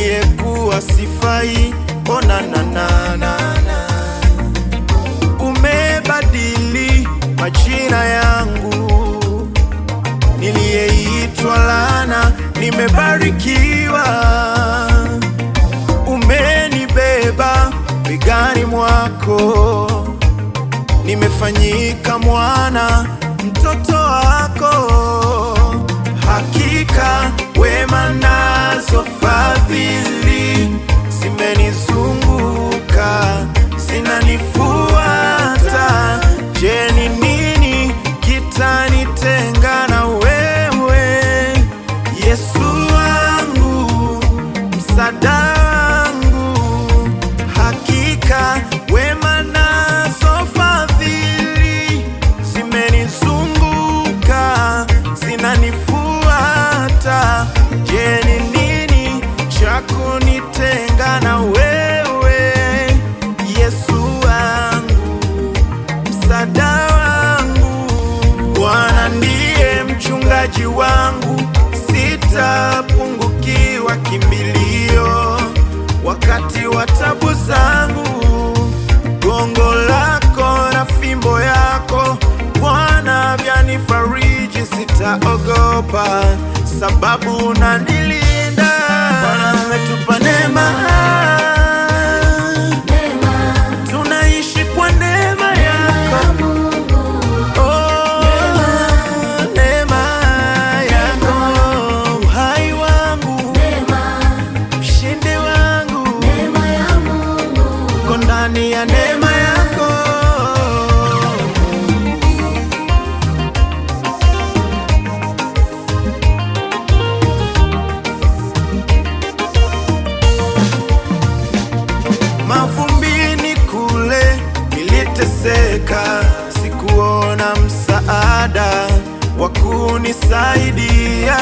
niliyekuwa sifai. Ona na umebadili majina yangu, niliyeitwa laana nimebarikiwa. Umenibeba begani mwako, nimefanyika mwana, mtoto wako. Hakika wema nazo fadhili zimenizunguka, zinanifuata. Je, ni nini kitanitenga na wewe, Yesu wangu, msaada wangu? Hakika wema nazo fadhili zimenizunguka, zinanifuata. Je, ni nini cha kunitenga na wewe, Yesu wangu, msaada wangu? Bwana ndiye mchungaji wangu, sitapungukiwa kimbilio wakati wa taabu zangu. Gongo lako na fimbo yako Bwana vyanifariji, sitaogopa sababu unanilinda. Bwana umetupa neema, tunaishi kwa neema yako. Oh, neema yako, uhai wangu, ushindi wangu, uko ndani ya neema yako. Mavumbini kule niliteseka, sikuona msaada wa kunisaidia.